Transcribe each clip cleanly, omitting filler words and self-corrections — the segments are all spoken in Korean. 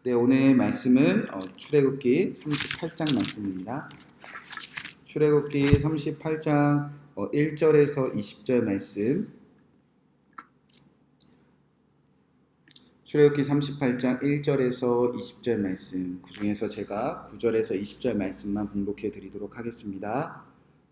네, 오늘 말씀은 출애굽기 38장 말씀입니다. 출애굽기 38장 1절에서 20절 말씀. 출애굽기 38장 1절에서 20절 말씀. 그 중에서 제가 9절에서 20절 말씀만 봉독해 드리도록 하겠습니다.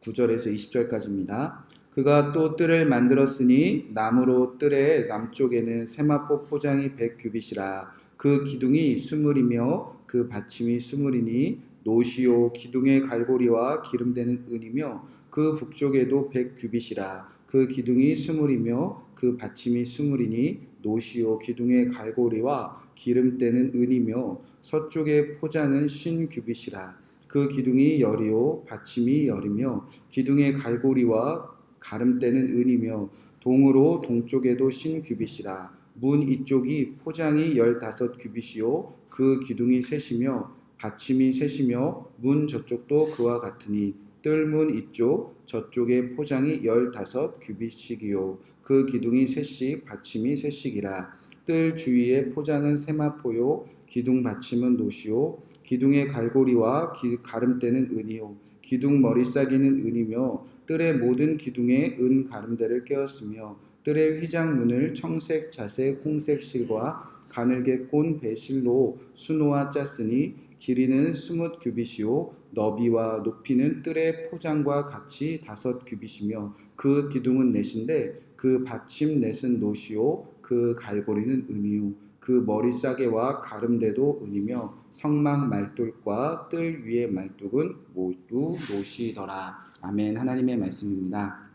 9절에서 20절까지입니다. 그가 또 뜰을 만들었으니 나무로 뜰의 남쪽에는 세마포 포장이 100규빗이라. 그 기둥이 20이며 그 받침이 20이니 노시오 기둥의 갈고리와 기름되는 은이며 그 북쪽에도 100규빗이라. 그 기둥이 20이며 그 받침이 20이니 노시오 기둥의 갈고리와 기름때는 은이며 서쪽의 포장은 50규빗이라. 그 기둥이 열이요 받침이 열이며 기둥의 갈고리와 가름때는 은이며 동으로 동쪽에도 50규빗이라. 문 이쪽이 포장이 15규빗이요 그 기둥이 셋이며 받침이 셋이며 문 저쪽도 그와 같으니 뜰문 이쪽 저쪽의 포장이 15규빗씩이요 그 기둥이 셋씩 받침이 셋씩이라. 뜰 주위의 포장은 세마포요 기둥 받침은 노시요 기둥의 갈고리와 가름대는 은이요 기둥 머리싸기는 은이며 뜰의 모든 기둥에 은 가름대를 꿰었으며 뜰의 휘장문을 청색, 자색, 홍색 실과 가늘게 꼰 배실로 수놓아 짰으니 길이는 20규빗이요 너비와 높이는 뜰의 포장과 같이 5규빗이며 그 기둥은 넷인데 그 받침 넷은 노시요 그 갈고리는 은이요 그 머리싸개와 가름대도 은이며 성막 말뚝과 뜰 위의 말뚝은 모두 노시더라. 아멘. 하나님의 말씀입니다.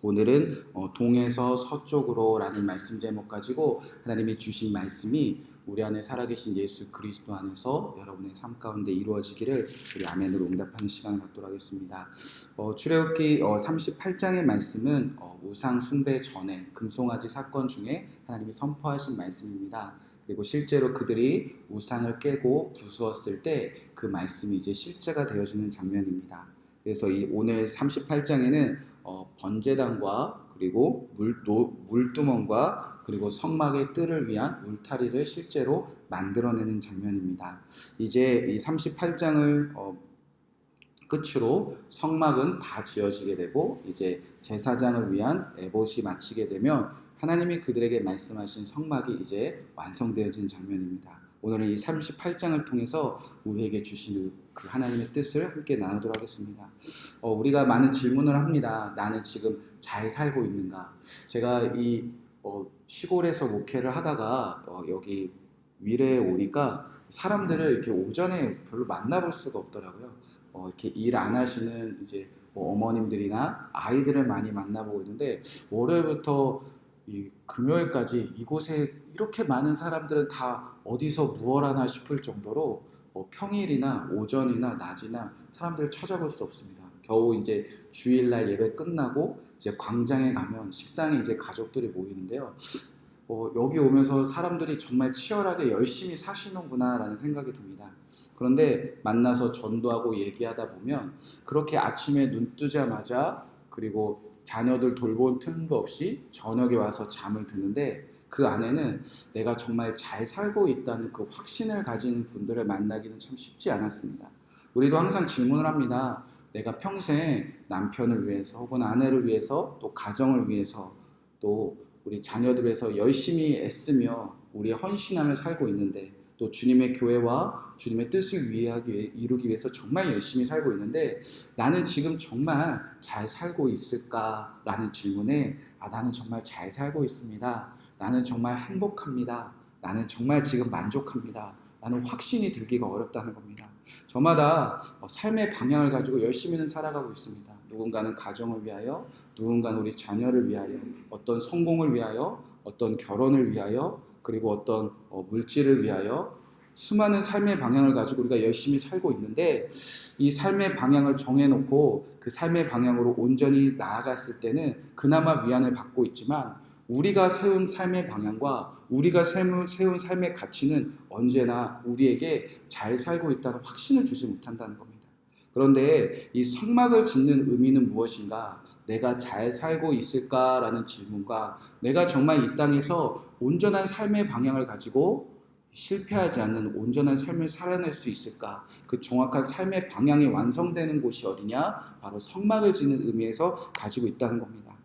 오늘은 동에서 서쪽으로 라는 말씀 제목 가지고 하나님이 주신 말씀이 우리 안에 살아계신 예수 그리스도 안에서 여러분의 삶 가운데 이루어지기를 우리 아멘으로 응답하는 시간을 갖도록 하겠습니다. 출애굽기 38장의 말씀은 우상 숭배 전에 금송아지 사건 중에 하나님이 선포하신 말씀입니다. 그리고 실제로 그들이 우상을 깨고 부수었을 때 그 말씀이 이제 실제가 되어지는 장면입니다. 그래서 이 오늘 38장에는 번제단과 그리고 물두멍과 그리고 성막의 뜰을 위한 울타리를 실제로 만들어내는 장면입니다. 이제 이 38장을 끝으로 성막은 다 지어지게 되고 이제 제사장을 위한 에봇이 마치게 되면 하나님이 그들에게 말씀하신 성막이 이제 완성되어진 장면입니다. 오늘은 이 38장을 통해서 우리에게 주시는 그 하나님의 뜻을 함께 나누도록 하겠습니다. 우리가 많은 질문을 합니다. 나는 지금 잘 살고 있는가? 제가 이 시골에서 목회를 하다가 여기 위례에 오니까 사람들을 이렇게 오전에 별로 만나볼 수가 없더라고요. 이렇게 일 안 하시는 이제 어머님들이나 아이들을 많이 만나보고 있는데 월요일부터 이 금요일까지 이곳에 이렇게 많은 사람들은 다 어디서 무얼하나 싶을 정도로 평일이나 오전이나 낮이나 사람들을 찾아볼 수 없습니다. 겨우 이제 주일날 예배 끝나고 이제 광장에 가면 식당에 이제 가족들이 모이는데요. 여기 오면서 사람들이 정말 치열하게 열심히 사시는구나 라는 생각이 듭니다. 그런데 만나서 전도하고 얘기하다 보면 그렇게 아침에 눈 뜨자마자 그리고 자녀들 돌볼 틈도 없이 저녁에 와서 잠을 드는데 그 안에는 내가 정말 잘 살고 있다는 그 확신을 가진 분들을 만나기는 참 쉽지 않았습니다. 우리도 항상 질문을 합니다. 내가 평생 남편을 위해서 혹은 아내를 위해서 또 가정을 위해서 또 우리 자녀들을 위해서 열심히 애쓰며 우리의 헌신함을 살고 있는데 또 주님의 교회와 주님의 뜻을 이루기 위해서 정말 열심히 살고 있는데 나는 지금 정말 잘 살고 있을까라는 질문에 나는 정말 잘 살고 있습니다. 나는 정말 행복합니다. 나는 정말 지금 만족합니다. 라는 확신이 들기가 어렵다는 겁니다. 저마다 삶의 방향을 가지고 열심히는 살아가고 있습니다. 누군가는 가정을 위하여, 누군가는 우리 자녀를 위하여, 어떤 성공을 위하여, 어떤 결혼을 위하여, 그리고 어떤 물질을 위하여 수많은 삶의 방향을 가지고 우리가 열심히 살고 있는데 이 삶의 방향을 정해놓고 그 삶의 방향으로 온전히 나아갔을 때는 그나마 위안을 받고 있지만 우리가 세운 삶의 방향과 우리가 세운 삶의 가치는 언제나 우리에게 잘 살고 있다는 확신을 주지 못한다는 겁니다. 그런데 이 성막을 짓는 의미는 무엇인가? 내가 잘 살고 있을까라는 질문과 내가 정말 이 땅에서 온전한 삶의 방향을 가지고 실패하지 않는 온전한 삶을 살아낼 수 있을까? 그 정확한 삶의 방향이 완성되는 곳이 어디냐? 바로 성막을 짓는 의미에서 가지고 있다는 겁니다.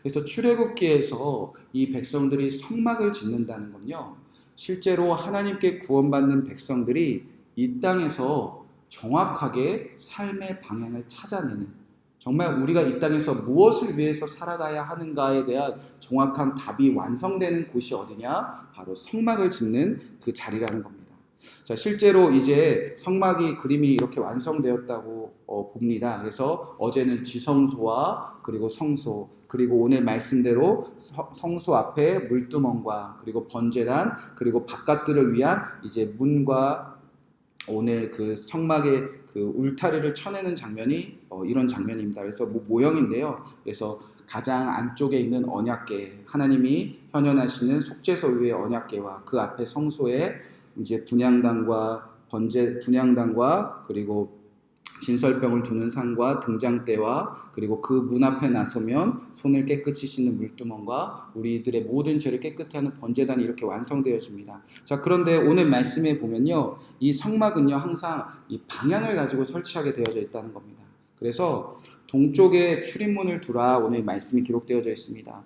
그래서 출애굽기에서 이 백성들이 성막을 짓는다는 건요, 실제로 하나님께 구원받는 백성들이 이 땅에서 정확하게 삶의 방향을 찾아내는, 정말 우리가 이 땅에서 무엇을 위해서 살아가야 하는가에 대한 정확한 답이 완성되는 곳이 어디냐? 바로 성막을 짓는 그 자리라는 겁니다. 자, 실제로 이제 성막이 그림이 이렇게 완성되었다고 봅니다. 그래서 어제는 지성소와 그리고 성소, 그리고 오늘 말씀대로 성소 앞에 물두멍과 그리고 번제단, 그리고 바깥들을 위한 이제 문과 오늘 그 성막의 그 울타리를 쳐내는 장면이 이런 장면입니다. 그래서 모형인데요. 그래서 가장 안쪽에 있는 언약궤, 하나님이 현현하시는 속죄소 위의 언약궤와 그 앞에 성소에 이제 분향단과 분향단과 그리고 진설병을 두는 상과 등장대와 그리고 그 문 앞에 나서면 손을 깨끗이 씻는 물두멍과 우리들의 모든 죄를 깨끗이 하는 번제단이 이렇게 완성되어집니다. 자, 그런데 오늘 말씀에 보면요, 이 성막은요 항상 이 방향을 가지고 설치하게 되어져 있다는 겁니다. 그래서 동쪽에 출입문을 두라, 오늘 말씀이 기록되어져 있습니다.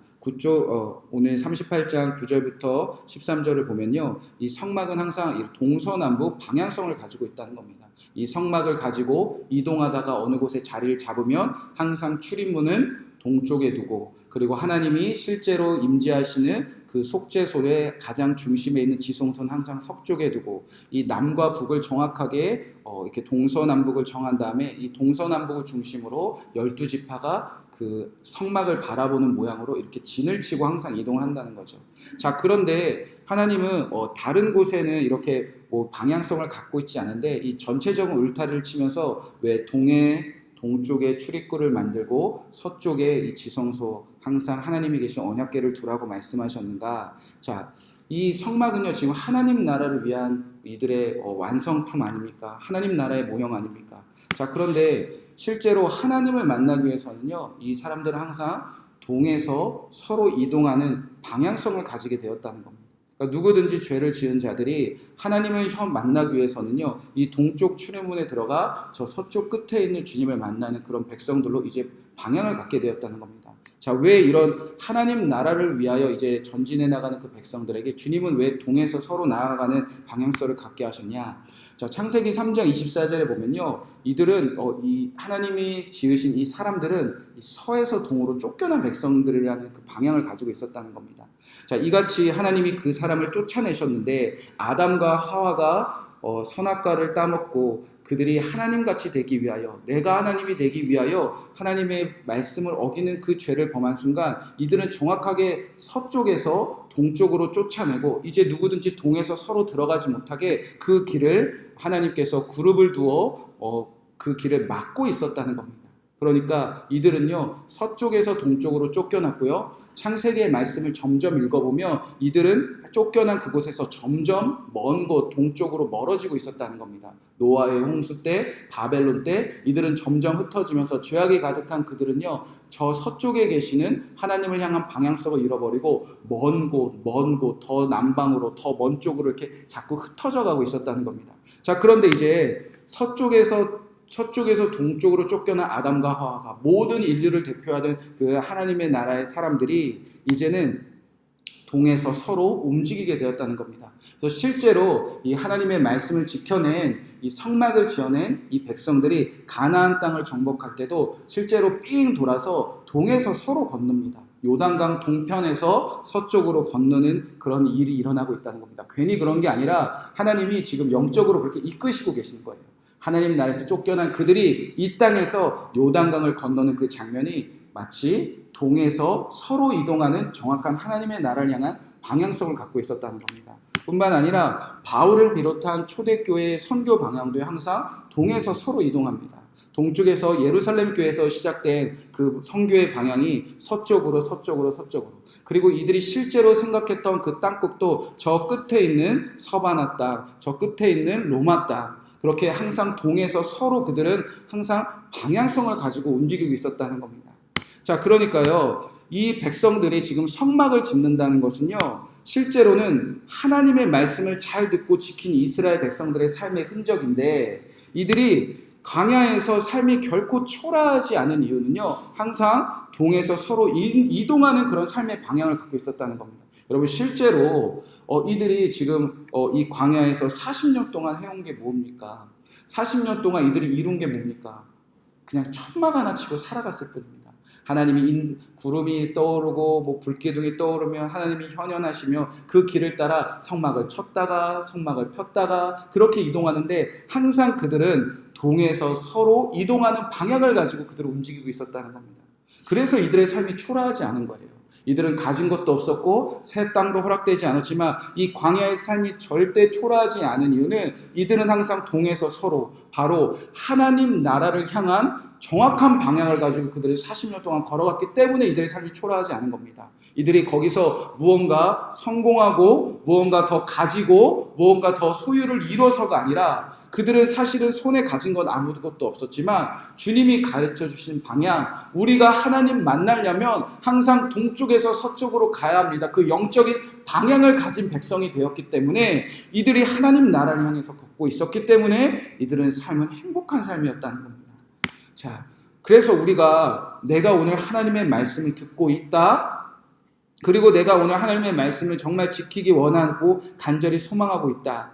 오늘 38장 9절부터 13절을 보면요, 이 성막은 항상 이 동서남북 방향성을 가지고 있다는 겁니다. 이 성막을 가지고 이동하다가 어느 곳에 자리를 잡으면 항상 출입문은 동쪽에 두고, 그리고 하나님이 실제로 임재하시는 그 속죄소의 가장 중심에 있는 지성소는 항상 서쪽에 두고, 이 남과 북을 정확하게 이렇게 동서남북을 정한 다음에 이 동서남북을 중심으로 12지파가 그 성막을 바라보는 모양으로 이렇게 진을 치고 항상 이동을 한다는 거죠. 자, 그런데 하나님은 다른 곳에는 이렇게 방향성을 갖고 있지 않은데 이 전체적인 울타리를 치면서 왜 동쪽에 출입구를 만들고 서쪽에 이 지성소, 항상 하나님이 계신 언약궤를 두라고 말씀하셨는가? 자, 이 성막은요 지금 하나님 나라를 위한 이들의 완성품 아닙니까? 하나님 나라의 모형 아닙니까? 자, 그런데 실제로 하나님을 만나기 위해서는요, 이 사람들은 항상 동에서 서로 이동하는 방향성을 가지게 되었다는 겁니다. 그러니까 누구든지 죄를 지은 자들이 하나님을 만나기 위해서는요, 이 동쪽 출입문에 들어가 저 서쪽 끝에 있는 주님을 만나는 그런 백성들로 이제 방향을 갖게 되었다는 겁니다. 자, 왜 이런 하나님 나라를 위하여 이제 전진해 나가는 그 백성들에게 주님은 왜 동에서 서로 나아가는 방향성을 갖게 하셨냐? 자, 창세기 3장 24절에 보면요, 이들은 이 하나님이 지으신 이 사람들은 이 서에서 동으로 쫓겨난 백성들이라는 그 방향을 가지고 있었다는 겁니다. 자, 이같이 하나님이 그 사람을 쫓아내셨는데 아담과 하와가 선악과를 따먹고 그들이 하나님같이 되기 위하여, 내가 하나님이 되기 위하여 하나님의 말씀을 어기는 그 죄를 범한 순간 이들은 정확하게 서쪽에서 동쪽으로 쫓아내고 이제 누구든지 동에서 서로 들어가지 못하게 그 길을 하나님께서 그룹을 두어 그 길을 막고 있었다는 겁니다. 그러니까 이들은요 서쪽에서 동쪽으로 쫓겨났고요, 창세기의 말씀을 점점 읽어보면 이들은 쫓겨난 그곳에서 점점 먼 곳 동쪽으로 멀어지고 있었다는 겁니다. 노아의 홍수 때, 바벨론 때 이들은 점점 흩어지면서 죄악이 가득한 그들은요 저 서쪽에 계시는 하나님을 향한 방향성을 잃어버리고 먼 곳 더 남방으로 더 먼 쪽으로 이렇게 자꾸 흩어져 가고 있었다는 겁니다. 자, 그런데 이제 서쪽에서 동쪽으로 쫓겨난 아담과 하와가, 모든 인류를 대표하던 그 하나님의 나라의 사람들이 이제는 동에서 서로 움직이게 되었다는 겁니다. 그래서 실제로 이 하나님의 말씀을 지켜낸, 이 성막을 지어낸 이 백성들이 가나안 땅을 정복할 때도 실제로 삥 돌아서 동에서 서로 건넙니다. 요단강 동편에서 서쪽으로 건너는 그런 일이 일어나고 있다는 겁니다. 괜히 그런 게 아니라 하나님이 지금 영적으로 그렇게 이끄시고 계시는 거예요. 하나님 나라에서 쫓겨난 그들이 이 땅에서 요단강을 건너는 그 장면이 마치 동에서 서로 이동하는 정확한 하나님의 나라를 향한 방향성을 갖고 있었다는 겁니다. 뿐만 아니라 바울을 비롯한 초대교회의 선교 방향도 항상 동에서 서로 이동합니다. 동쪽에서 예루살렘 교회에서 시작된 그 선교의 방향이 서쪽으로. 그리고 이들이 실제로 생각했던 그 땅국도 저 끝에 있는 서바나 땅, 저 끝에 있는 로마 땅, 그렇게 항상 동에서 서로 그들은 항상 방향성을 가지고 움직이고 있었다는 겁니다. 자, 그러니까요, 이 백성들이 지금 성막을 짓는다는 것은요, 실제로는 하나님의 말씀을 잘 듣고 지킨 이스라엘 백성들의 삶의 흔적인데, 이들이 광야에서 삶이 결코 초라하지 않은 이유는요, 항상 동에서 서로 이동하는 그런 삶의 방향을 갖고 있었다는 겁니다. 여러분, 실제로 이들이 지금 이 광야에서 40년 동안 해온 게 뭡니까? 40년 동안 이들이 이룬 게 뭡니까? 그냥 천막 하나 치고 살아갔을 뿐입니다. 하나님이 구름이 떠오르고 뭐 불기둥이 떠오르면 하나님이 현현하시며 그 길을 따라 성막을 쳤다가 성막을 폈다가 그렇게 이동하는데, 항상 그들은 동에서 서로 이동하는 방향을 가지고 그들은 움직이고 있었다는 겁니다. 그래서 이들의 삶이 초라하지 않은 거예요. 이들은 가진 것도 없었고 새 땅도 허락되지 않았지만 이 광야의 삶이 절대 초라하지 않은 이유는 이들은 항상 동에서 서로 바로 하나님 나라를 향한 정확한 방향을 가지고 그들이 40년 동안 걸어갔기 때문에 이들의 삶이 초라하지 않은 겁니다. 이들이 거기서 무언가 성공하고 무언가 더 가지고 무언가 더 소유를 이뤄서가 아니라, 그들은 사실은 손에 가진 건 아무것도 없었지만 주님이 가르쳐 주신 방향, 우리가 하나님 만나려면 항상 동쪽에서 서쪽으로 가야 합니다. 그 영적인 방향을 가진 백성이 되었기 때문에, 이들이 하나님 나라를 향해서 걷고 있었기 때문에 이들은 삶은 행복한 삶이었다는 겁니다. 자, 그래서 내가 오늘 하나님의 말씀을 듣고 있다, 그리고 내가 오늘 하나님의 말씀을 정말 지키기 원하고 간절히 소망하고 있다,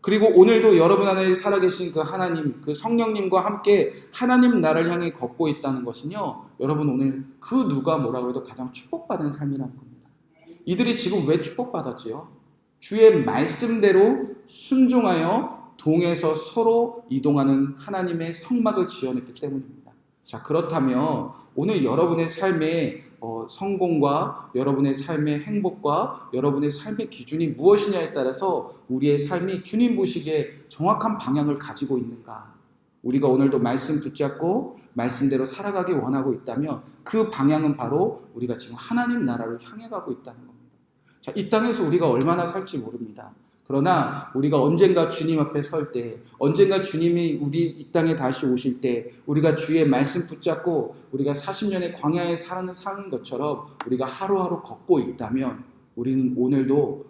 그리고 오늘도 여러분 안에 살아계신 그 하나님, 그 성령님과 함께 하나님 나라를 향해 걷고 있다는 것은요, 여러분 오늘 그 누가 뭐라고 해도 가장 축복받은 삶이라는 겁니다. 이들이 지금 왜 축복받았지요? 주의 말씀대로 순종하여 동에서 서로 이동하는 하나님의 성막을 지어냈기 때문입니다. 자, 그렇다면 오늘 여러분의 삶의 성공과 여러분의 삶의 행복과 여러분의 삶의 기준이 무엇이냐에 따라서 우리의 삶이 주님 보시기에 정확한 방향을 가지고 있는가? 우리가 오늘도 말씀 붙잡고 말씀대로 살아가기 원하고 있다면 그 방향은 바로 우리가 지금 하나님 나라를 향해 가고 있다는 겁니다. 자, 이 땅에서 우리가 얼마나 살지 모릅니다. 그러나 우리가 언젠가 주님 앞에 설 때, 언젠가 주님이 우리 이 땅에 다시 오실 때, 우리가 주의 말씀 붙잡고 우리가 40년의 광야에 사는 것처럼 우리가 하루하루 걷고 있다면, 우리는 오늘도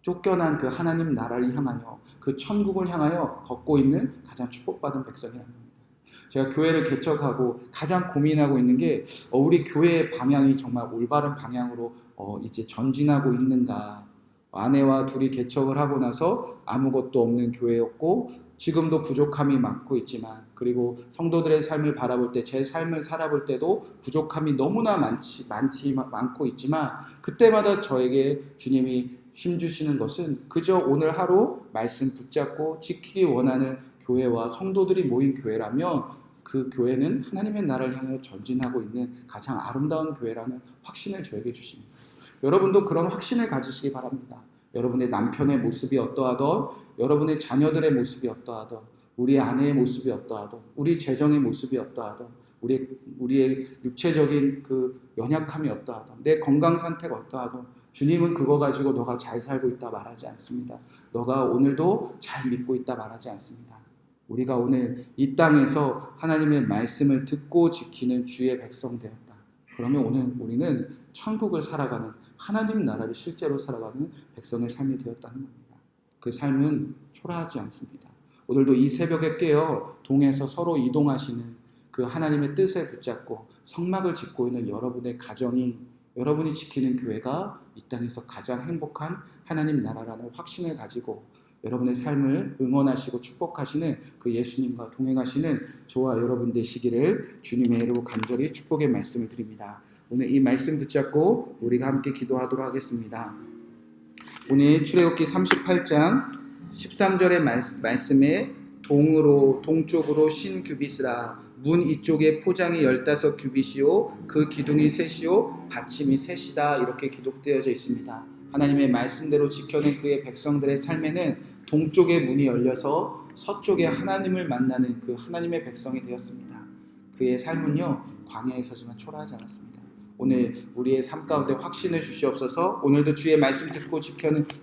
쫓겨난 그 하나님 나라를 향하여, 그 천국을 향하여 걷고 있는 가장 축복받은 백성이라는 겁니다. 제가 교회를 개척하고 가장 고민하고 있는 게, 우리 교회의 방향이 정말 올바른 방향으로 이제 전진하고 있는가. 아내와 둘이 개척을 하고 나서 아무것도 없는 교회였고, 지금도 부족함이 많고 있지만, 그리고 성도들의 삶을 바라볼 때, 제 삶을 살아볼 때도 부족함이 너무나 많고 있지만, 그때마다 저에게 주님이 힘주시는 것은 그저 오늘 하루 말씀 붙잡고 지키기 원하는 교회와 성도들이 모인 교회라면 그 교회는 하나님의 나라를 향해 전진하고 있는 가장 아름다운 교회라는 확신을 저에게 주십니다. 여러분도 그런 확신을 가지시기 바랍니다. 여러분의 남편의 모습이 어떠하던, 여러분의 자녀들의 모습이 어떠하던, 우리 아내의 모습이 어떠하던, 우리 재정의 모습이 어떠하던, 우리의 육체적인 그 연약함이 어떠하던, 내 건강 상태가 어떠하던, 주님은 그거 가지고 너가 잘 살고 있다 말하지 않습니다. 너가 오늘도 잘 믿고 있다 말하지 않습니다. 우리가 오늘 이 땅에서 하나님의 말씀을 듣고 지키는 주의 백성 되었다. 그러면 오늘 우리는 천국을 살아가는, 하나님 나라를 실제로 살아가는 백성의 삶이 되었다는 겁니다. 그 삶은 초라하지 않습니다. 오늘도 이 새벽에 깨어 동에서 서로 이동하시는 그 하나님의 뜻에 붙잡고 성막을 짓고 있는 여러분의 가정이, 여러분이 지키는 교회가 이 땅에서 가장 행복한 하나님 나라라는 확신을 가지고 여러분의 삶을 응원하시고 축복하시는 그 예수님과 동행하시는 저와 여러분 되시기를 주님의 이름으로 간절히 축복의 말씀을 드립니다. 오늘 이 말씀 붙잡고 우리가 함께 기도하도록 하겠습니다. 오늘 출애굽기 38장 13절의 말씀에 동쪽으로 신규빗이라, 문 이쪽에 포장이 15규빗이요 그 기둥이 셋이요 받침이 셋이다, 이렇게 기록되어져 있습니다. 하나님의 말씀대로 지켜낸 그의 백성들의 삶에는 동쪽의 문이 열려서 서쪽에 하나님을 만나는 그 하나님의 백성이 되었습니다. 그의 삶은요 광야에서지만 초라하지 않았습니다. 오늘 우리의 삶 가운데 확신을 주시옵소서. 오늘도 주의 말씀 듣고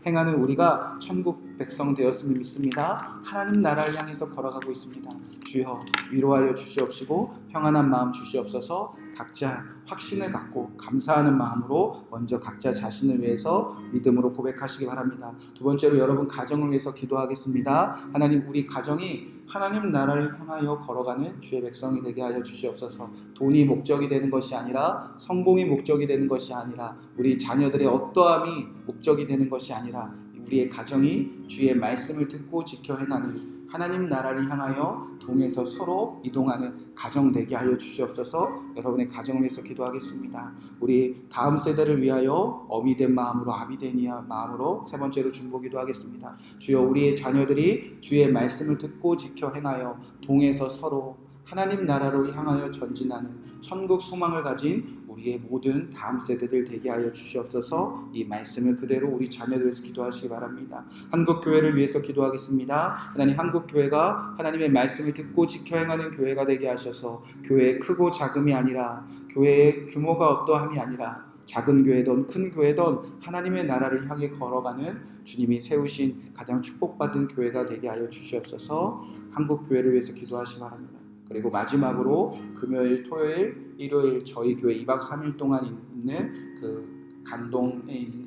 행하는 우리가 천국 백성 되었음을 믿습니다. 하나님 나라를 향해서 걸어가고 있습니다. 주여 위로하여 주시옵시고 평안한 마음 주시옵소서. 각자 확신을 갖고 감사하는 마음으로 먼저 각자 자신을 위해서 믿음으로 고백하시기 바랍니다. 두 번째로 여러분 가정을 위해서 기도하겠습니다. 하나님, 우리 가정이 하나님 나라를 향하여 걸어가는 주의 백성이 되게 하여 주시옵소서. 돈이 목적이 되는 것이 아니라, 성공이 목적이 되는 것이 아니라, 우리 자녀들의 어떠함이 목적이 되는 것이 아니라, 우리의 가정이 주의 말씀을 듣고 지켜 행하는 하나님 나라를 향하여 동에서 서로 이동하는 가정 되게 하여 주시옵소서. 여러분의 가정을 위해서 기도하겠습니다. 우리 다음 세대를 위하여 어미 된 마음으로 아비 된 마음으로 세 번째로 중보기도 하겠습니다. 주여, 우리의 자녀들이 주의 말씀을 듣고 지켜 행하여 동에서 서로 하나님 나라로 향하여 전진하는 천국 소망을 가진 우리의 모든 다음 세대들 되게 하여 주시옵소서. 이 말씀을 그대로 우리 자녀들 위해서 기도하시기 바랍니다. 한국교회를 위해서 기도하겠습니다. 하나님, 한국교회가 하나님의 말씀을 듣고 지켜 행하는 교회가 되게 하셔서 교회의 크고 작음이 아니라, 교회의 규모가 어떠함이 아니라, 작은 교회든 큰 교회든 하나님의 나라를 향해 걸어가는 주님이 세우신 가장 축복받은 교회가 되게 하여 주시옵소서. 한국교회를 위해서 기도하시기 바랍니다. 그리고 마지막으로 금요일, 토요일, 일요일 저희 교회 2박 3일 동안 있는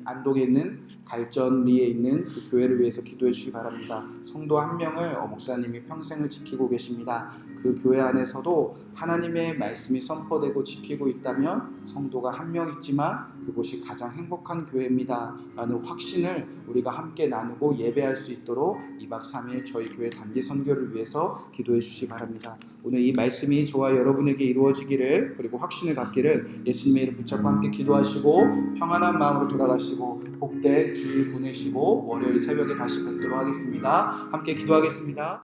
안동에 있는 갈전리에 있는 그 교회를 위해서 기도해 주시기 바랍니다. 성도 한 명을 목사님이 평생을 지키고 계십니다. 그 교회 안에서도 하나님의 말씀이 선포되고 지키고 있다면 성도가 한 명 있지만 그곳이 가장 행복한 교회입니다 라는 확신을 우리가 함께 나누고 예배할 수 있도록 2박 3일 저희 교회 단기 선교를 위해서 기도해 주시기 바랍니다. 오늘 이 말씀이 저와 여러분에게 이루어지기를, 그리고 확신을 갖기를 예수님의 이름 붙잡고 함께 기도하시고 평안한 마음으로 돌아가시고 복된 주일 보내시고 월요일 새벽에 다시 뵙도록 하겠습니다. 함께 기도하겠습니다.